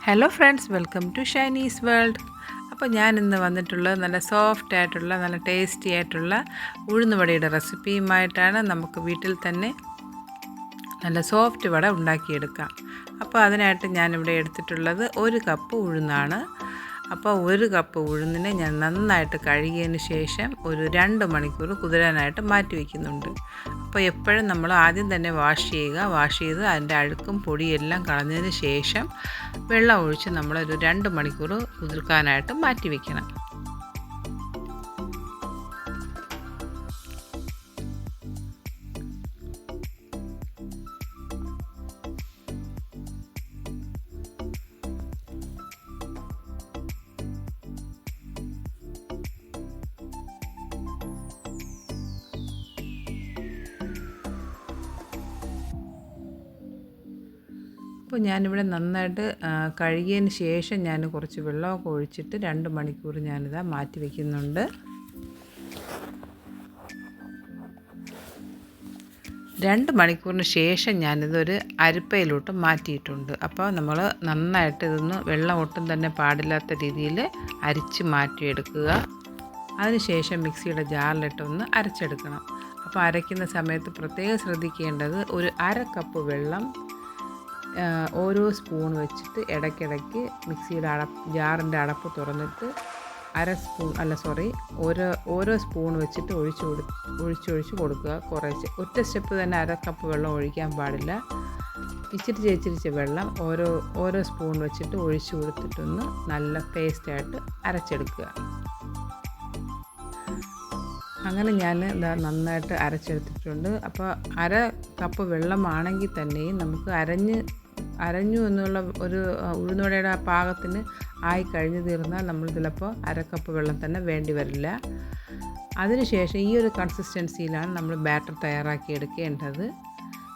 Hello friends, welcome to Shiny's world. അപ്പോൾ ഞാൻ ഇന്ന് വന്നിട്ടുള്ളത് നല്ല സോഫ്റ്റ് ആയിട്ടുള്ള നല്ല ടേസ്റ്റി ആയിട്ടുള്ള ഉഴുന്നുവടയുടെ റെസിപ്പിയുമായിട്ടാണ്. നമുക്ക് വീട്ടിൽ തന്നെ നല്ല സോഫ്റ്റ് വട ഉണ്ടാക്കിയെടുക്കാം. അപ്പോൾ അതിനായിട്ട് ഞാനിവിടെ എടുത്തിട്ടുള്ളത് 1 കപ്പ് ഉഴുന്നാണ്. അപ്പോൾ 1 കപ്പ് ഉഴുന്നിനെ ഞാൻ നന്നായിട്ട് കഴുകിയതിന് ശേഷം ഒരു 2 മണിക്കൂർ കുതിരാനായിട്ട് മാറ്റി വയ്ക്കുന്നുണ്ട്. അപ്പോൾ എപ്പോഴും നമ്മൾ ആദ്യം തന്നെ വാഷ് ചെയ്ത് അതിൻ്റെ അഴുക്കും പൊടിയെല്ലാം കളഞ്ഞതിന് ശേഷം വെള്ളം ഒഴിച്ച് നമ്മളൊരു 2 മണിക്കൂർ കുതിർക്കാനായിട്ട് മാറ്റി വയ്ക്കണം. അപ്പോൾ ഞാനിവിടെ നന്നായിട്ട് കഴുകിയതിന് ശേഷം ഞാൻ കുറച്ച് വെള്ളമൊക്കെ ഒഴിച്ചിട്ട് 2 മണിക്കൂർ ഞാനിതാ മാറ്റി വയ്ക്കുന്നുണ്ട്. 2 മണിക്കൂറിന് ശേഷം ഞാനിതൊരു അരിപ്പയിലോട്ട് മാറ്റിയിട്ടുണ്ട്. അപ്പോൾ നമ്മൾ നന്നായിട്ട് ഇതൊന്ന് വെള്ളം ഒട്ടും തന്നെ പാടില്ലാത്ത രീതിയിൽ അരിച്ച് മാറ്റിയെടുക്കുക. അതിനുശേഷം മിക്സിയുടെ ജാറിലിട്ടൊന്ന് അരച്ചെടുക്കണം. അപ്പോൾ അരയ്ക്കുന്ന സമയത്ത് പ്രത്യേകം ശ്രദ്ധിക്കേണ്ടത് ഒരു 1/2 കപ്പ് വെള്ളം ഓരോ സ്പൂൺ വെച്ചിട്ട് ഇടയ്ക്കിടയ്ക്ക് മിക്സിയുടെ ജാറിൻ്റെ അടപ്പ് തുറന്നിട്ട് ഓരോ സ്പൂൺ വെച്ചിട്ട് ഒഴിച്ചൊഴിച്ച് കൊടുക്കുക. കുറേശ്ശെ ഒറ്റ സ്റ്റെപ്പ് തന്നെ 1/2 കപ്പ് വെള്ളം ഒഴിക്കാൻ പാടില്ല. ഇച്ചിരി വെള്ളം ഓരോ സ്പൂൺ വെച്ചിട്ട് ഒഴിച്ച് കൊടുത്തിട്ടൊന്ന് നല്ല പേസ്റ്റായിട്ട് അരച്ചെടുക്കുക. അങ്ങനെ ഞാൻ നന്നായിട്ട് അരച്ചെടുത്തിട്ടുണ്ട്. അപ്പോൾ 1/2 കപ്പ് വെള്ളമാണെങ്കിൽ തന്നെയും നമുക്ക് അരഞ്ഞു എന്നുള്ള ഒരു ഉഴുന്നുവടയുടെ ആ പാകത്തിന് ആയി കഴിഞ്ഞ് തീർന്നാൽ നമ്മൾ ചിലപ്പോൾ 1/2 കപ്പ് വെള്ളം തന്നെ വേണ്ടി വരില്ല. അതിനുശേഷം ഈ ഒരു കൺസിസ്റ്റൻസിയിലാണ് നമ്മൾ ബാറ്റർ തയ്യാറാക്കി എടുക്കേണ്ടത്.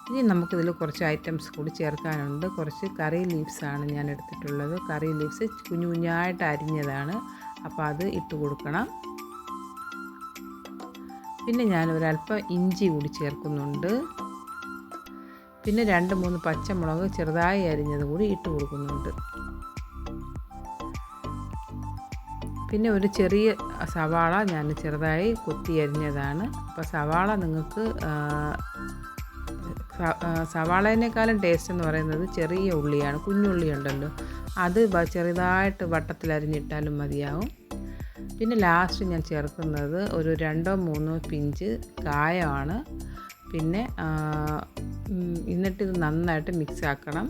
ഇനി നമുക്കിതിൽ കുറച്ച് ഐറ്റംസ് കൂടി ചേർക്കാനുണ്ട്. കുറച്ച് കറി ലീവ്സാണ് ഞാൻ എടുത്തിട്ടുള്ളത്. കറി ലീവ്സ് കുഞ്ഞു കുഞ്ഞായിട്ട് അരിഞ്ഞതാണ്. അപ്പോൾ അത് ഇട്ട് കൊടുക്കണം. പിന്നെ ഞാൻ ഒരല്പം ഇഞ്ചി കൂടി ചേർക്കുന്നുണ്ട്. പിന്നെ 2-3 പച്ചമുളക് ചെറുതായി അരിഞ്ഞത് കൂടി ഇട്ട് കൊടുക്കുന്നുണ്ട്. പിന്നെ ഒരു ചെറിയ സവാള ഞാൻ ചെറുതായി കൊത്തി അരിഞ്ഞതാണ്. അപ്പോൾ സവാള നിങ്ങൾക്ക് സവാളേനേക്കാളും ടേസ്റ്റ് എന്ന് പറയുന്നത് ചെറിയ ഉള്ളിയാണ്. കുഞ്ഞുള്ളി ഉണ്ടല്ലോ, അത് ചെറുതായിട്ട് വട്ടത്തിൽ അരിഞ്ഞിട്ടാലും മതിയാവും. പിന്നെ ലാസ്റ്റ് ഞാൻ ചേർക്കുന്നത് ഒരു 2-3 പിഞ്ച് കായമാണ്. പിന്നെ എന്നിട്ടിത് നന്നായിട്ട് മിക്സ് ആക്കണം.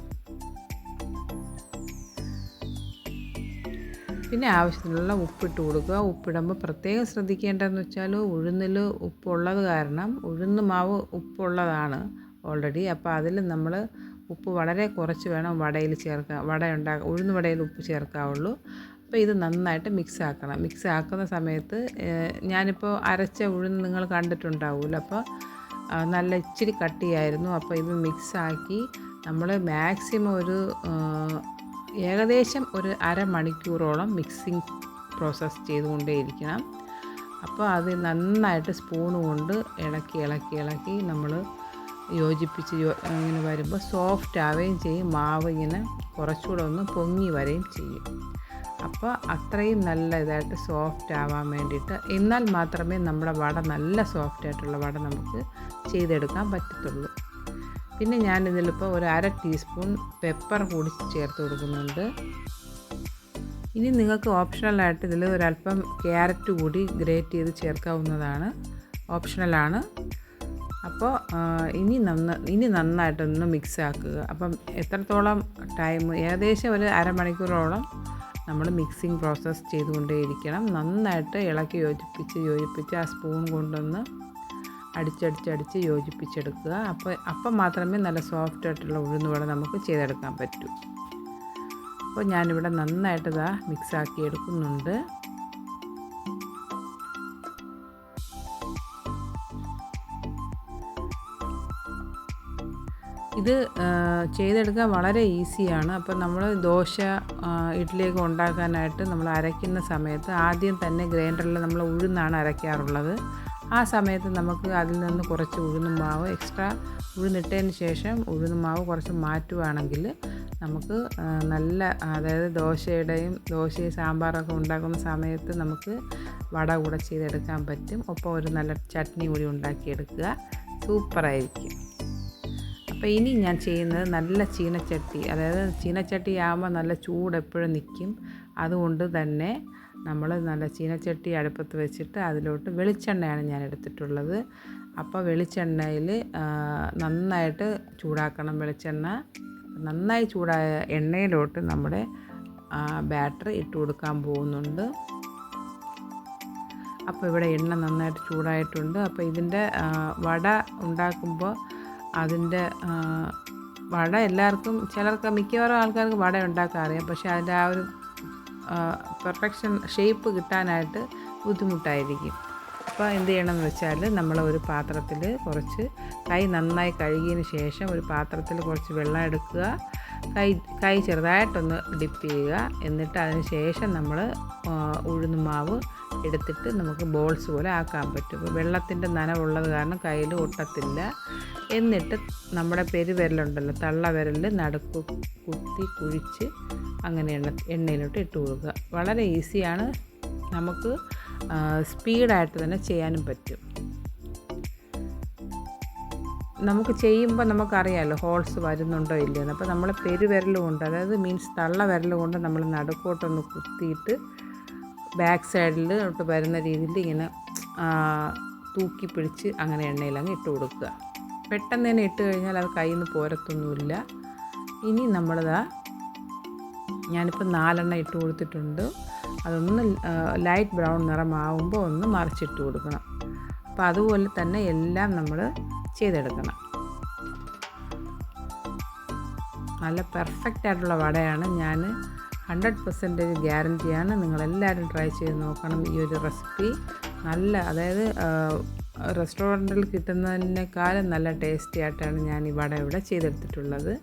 പിന്നെ ആവശ്യത്തിനുള്ള ഉപ്പിട്ട് കൊടുക്കുക. ഉപ്പിടുമ്പോൾ പ്രത്യേകം ശ്രദ്ധിക്കേണ്ടതെന്ന് വെച്ചാൽ ഉഴുന്നിൽ ഉപ്പുള്ളത് കാരണം ഉഴുന്ന് മാവ് ഉപ്പുള്ളതാണ് ഓൾറെഡി. അപ്പോൾ അതിൽ നമ്മൾ ഉപ്പ് വളരെ കുറച്ച് വേണം വടയിൽ ചേർക്കാൻ. ഉഴുന്ന് വടയിൽ ഉപ്പ് ചേർക്കാവുള്ളൂ. അപ്പോൾ ഇത് നന്നായിട്ട് മിക്സ് ആക്കണം. മിക്സ് ആക്കുന്ന സമയത്ത് ഞാനിപ്പോൾ അരച്ച ഉഴുന്ന് നിങ്ങൾ കണ്ടിട്ടുണ്ടാവുമല്ലോ. അപ്പോൾ നല്ല ഇച്ചിരി കട്ടിയായിരുന്നു. അപ്പോൾ ഇത് മിക്സാക്കി നമ്മൾ മാക്സിമം ഏകദേശം ഒരു 1/2 മണിക്കൂറോളം മിക്സിങ് പ്രോസസ്സ് ചെയ്തുകൊണ്ടേയിരിക്കണം. അപ്പോൾ അത് നന്നായിട്ട് സ്പൂൺ കൊണ്ട് ഇളക്കി നമ്മൾ യോജിപ്പിച്ച് ഇങ്ങനെ വരുമ്പോൾ സോഫ്റ്റ് ആവുകയും ചെയ്യും. മാവ് ഇങ്ങനെ കുറച്ചുകൂടെ ഒന്ന് പൊങ്ങി വരികയും ചെയ്യും. അപ്പോൾ അത്രയും നല്ല ഇതായിട്ട് സോഫ്റ്റ് ആവാൻ വേണ്ടിയിട്ട്, എന്നാൽ മാത്രമേ നമ്മുടെ വട നല്ല സോഫ്റ്റ് ആയിട്ടുള്ള വട നമുക്ക് ചെയ്തെടുക്കാൻ പറ്റത്തുള്ളൂ. പിന്നെ ഞാനിതിലിപ്പോൾ ഒരു 1/2 ടീസ്പൂൺ പെപ്പർ കൂടി ചേർത്ത് കൊടുക്കുന്നുണ്ട്. ഇനി നിങ്ങൾക്ക് ഓപ്ഷണലായിട്ട് ഇതിൽ ഒരല്പം ക്യാരറ്റ് കൂടി ഗ്രേറ്റ് ചെയ്ത് ചേർക്കാവുന്നതാണ്, ഓപ്ഷണലാണ്. അപ്പോൾ ഇനി നന്നായിട്ടൊന്ന് മിക്സ് ആക്കുക. അപ്പം എത്രത്തോളം ടൈം, ഏകദേശം ഒരു 1/2 മണിക്കൂറോളം നമ്മൾ മിക്സിങ് പ്രോസസ്സ് ചെയ്തുകൊണ്ടേയിരിക്കണം. നന്നായിട്ട് ഇളക്കി യോജിപ്പിച്ച് ആ സ്പൂൺ കൊണ്ടൊന്ന് അടിച്ചടിച്ച് യോജിപ്പിച്ചെടുക്കുക. അപ്പം മാത്രമേ നല്ല സോഫ്റ്റ് ആയിട്ടുള്ള ഉഴുന്നുവട നമുക്ക് ചെയ്തെടുക്കാൻ പറ്റൂ. അപ്പോൾ ഞാനിവിടെ നന്നായിട്ട് മിക്സാക്കി എടുക്കുന്നുണ്ട്. ഇത് ചെയ്തെടുക്കാൻ വളരെ ഈസിയാണ്. അപ്പോൾ നമ്മൾ ദോശ, ഇഡ്ഡലിയൊക്കെ ഉണ്ടാക്കാനായിട്ട് നമ്മൾ അരയ്ക്കുന്ന സമയത്ത് ആദ്യം തന്നെ ഗ്രൈൻഡറിൽ നമ്മൾ ഉഴുന്നാണ് അരയ്ക്കാറുള്ളത്. ആ സമയത്ത് നമുക്ക് അതിൽ നിന്ന് കുറച്ച് ഉഴുന്ന് മാവ് എക്സ്ട്രാ ഉഴുന്നിട്ടതിന് ശേഷം ഉഴുന്ന് മാവ് കുറച്ച് മാറ്റുവാണെങ്കിൽ നമുക്ക് നല്ല, അതായത് ദോശയും സാമ്പാറൊക്കെ ഉണ്ടാക്കുന്ന സമയത്ത് നമുക്ക് വട കൂടെ ചെയ്തെടുക്കാൻ പറ്റും. ഒപ്പം ഒരു നല്ല ചട്നി കൂടി ഉണ്ടാക്കിയെടുക്കുക, സൂപ്പറായിരിക്കും. അപ്പോൾ ഇനി ഞാൻ ചെയ്യുന്നത് നല്ല ചീനച്ചട്ടി, അതായത് ചീനച്ചട്ടി ആകുമ്പോൾ നല്ല ചൂട് എപ്പോഴും നിൽക്കും. അതുകൊണ്ട് തന്നെ നമ്മൾ നല്ല ചീനച്ചട്ടി അടുപ്പത്ത് വെച്ചിട്ട് അതിലോട്ട് വെളിച്ചെണ്ണയാണ് ഞാൻ എടുത്തിട്ടുള്ളത്. അപ്പോൾ വെളിച്ചെണ്ണയിൽ നന്നായിട്ട് ചൂടാക്കണം. വെളിച്ചെണ്ണ നന്നായി ചൂടായ എണ്ണയിലോട്ട് നമ്മുടെ ബാറ്റർ ഇട്ട് കൊടുക്കാൻ പോകുന്നുണ്ട്. അപ്പോൾ ഇവിടെ എണ്ണ നന്നായിട്ട് ചൂടായിട്ടുണ്ട്. അപ്പോൾ ഇതിൻ്റെ വട ഉണ്ടാക്കുമ്പോൾ അതിൻ്റെ വട എല്ലാവർക്കും, മിക്കവാറും ആൾക്കാർക്ക് വട ഉണ്ടാക്കാൻ അറിയാം. പക്ഷേ അതിൻ്റെ ആ ഒരു പെർഫെക്ഷൻ ഷേപ്പ് കിട്ടാനായിട്ട് ബുദ്ധിമുട്ടായിരിക്കും. അപ്പോൾ എന്ത് ചെയ്യണമെന്ന് വെച്ചാൽ, നമ്മൾ ഒരു പാത്രത്തിൽ കുറച്ച് കൈ നന്നായി കഴുകിയതിന് ശേഷം ഒരു പാത്രത്തിൽ കുറച്ച് വെള്ളം എടുക്കുക. കൈ ചെറുതായിട്ടൊന്ന് ഡിപ്പ് ചെയ്യുക. എന്നിട്ട് അതിന് ശേഷം നമ്മൾ ഉഴുന്നുമാവ് എടുത്തിട്ട് നമുക്ക് ബോൾസ് പോലെ ആക്കാൻ പറ്റും. ഇപ്പോൾ വെള്ളത്തിൻ്റെ നനവുള്ളത് കാരണം കയ്യിൽ ഒട്ടത്തില്ല. എന്നിട്ട് നമ്മുടെ പെരുവിരലുണ്ടല്ലോ, തള്ളവിരലിൽ നടുക്ക് കുത്തി കുഴിച്ച് അങ്ങനെ എണ്ണയിലോട്ട് ഇട്ട് കൊടുക്കുക. വളരെ ഈസിയാണ്, നമുക്ക് സ്പീഡായിട്ട് തന്നെ ചെയ്യാനും പറ്റും. നമുക്ക് ചെയ്യുമ്പോൾ നമുക്കറിയാമല്ലോ ഹോൾസ് വരുന്നുണ്ടോ ഇല്ലയെന്ന്. അപ്പോൾ നമ്മൾ പെരുവിരൽ കൊണ്ട്, അതായത് മീൻസ് തള്ളവിരൽ കൊണ്ട് നമ്മൾ നടുക്കോട്ടൊന്ന് കുത്തിയിട്ട് ബാക്ക് സൈഡിലോട്ട് വരുന്ന രീതിയിൽ ഇങ്ങനെ തൂക്കി പിടിച്ച് അങ്ങനെ എണ്ണയിലങ്ങ് ഇട്ട് കൊടുക്കുക. പെട്ടെന്ന് തന്നെ ഇട്ട് കഴിഞ്ഞാൽ അത് കയ്യിൽ നിന്ന് പോരത്തൊന്നുമില്ല. ഇനി ഞാനിപ്പോൾ 4 ഇട്ട് കൊടുത്തിട്ടുണ്ട്. അതൊന്ന് ലൈറ്റ് ബ്രൗൺ നിറമാവുമ്പോൾ ഒന്ന് മറിച്ചിട്ട് കൊടുക്കണം. അപ്പോൾ അതുപോലെ തന്നെ എല്ലാം നമ്മൾ ചെയ്തെടുക്കണം. നല്ല പെർഫെക്റ്റ് ആയിട്ടുള്ള വടയാണ്. ഞാൻ 100% ഗ്യാരൻറ്റിയാണ്. നിങ്ങളെല്ലാവരും ട്രൈ ചെയ്ത് നോക്കണം ഈ ഒരു റെസിപ്പി. അതായത് റെസ്റ്റോറൻറ്റിൽ കിട്ടുന്നതിനേക്കാളും നല്ല ടേസ്റ്റി ആയിട്ടാണ് ഞാൻ ഈ വട ഇവിടെ ചെയ്തെടുത്തിട്ടുള്ളത്.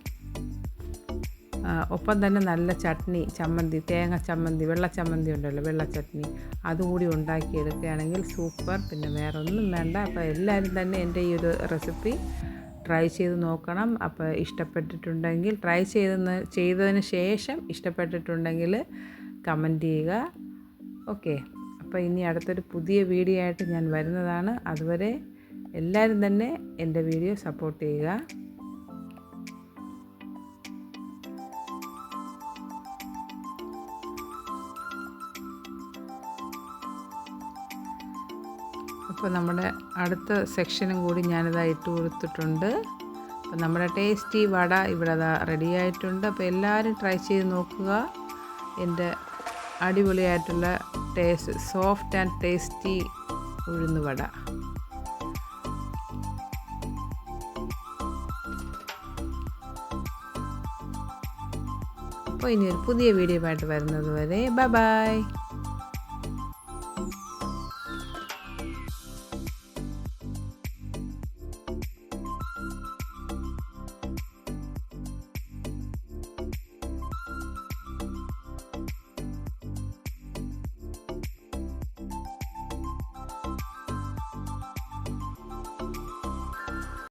ഒപ്പം തന്നെ നല്ല ചമ്മന്തി, തേങ്ങ ചമ്മന്തി, വെള്ള ചമ്മന്തി ഉണ്ടല്ലോ, വെള്ള ചട്നി, അതുകൂടി ഉണ്ടാക്കിയെടുക്കുകയാണെങ്കിൽ സൂപ്പർ. പിന്നെ വേറെ ഒന്നും വേണ്ട. അപ്പോൾ എല്ലാവരും തന്നെ എൻ്റെ ഈ ഒരു റെസിപ്പി ട്രൈ ചെയ്ത് നോക്കണം. അപ്പോൾ ഇഷ്ടപ്പെട്ടിട്ടുണ്ടെങ്കിൽ, ചെയ്തതിന് ശേഷം ഇഷ്ടപ്പെട്ടിട്ടുണ്ടെങ്കിൽ കമൻറ്റ് ചെയ്യുക. ഓക്കെ, അപ്പോൾ ഇനി അടുത്തൊരു പുതിയ വീഡിയോ ആയിട്ട് ഞാൻ വരുന്നതാണ്. അതുവരെ എല്ലാവരും തന്നെ എൻ്റെ വീഡിയോ സപ്പോർട്ട് ചെയ്യുക. അപ്പോൾ നമ്മുടെ അടുത്ത സെക്ഷനും കൂടി ഞാനിതാ ഇട്ട് കൊടുത്തിട്ടുണ്ട്. അപ്പോൾ നമ്മുടെ ടേസ്റ്റി വട ഇവിടെ റെഡി ആയിട്ടുണ്ട്. അപ്പോൾ എല്ലാവരും ട്രൈ ചെയ്ത് നോക്കുക. എൻ്റെ അടിപൊളിയായിട്ടുള്ള സോഫ്റ്റ് ആൻഡ് ടേസ്റ്റി ഉഴുന്ന് വട. അപ്പോൾ ഇനി ഒരു പുതിയ വീഡിയോ ആയിട്ട് വരുന്നത് വരെ ബൈ ബൈ.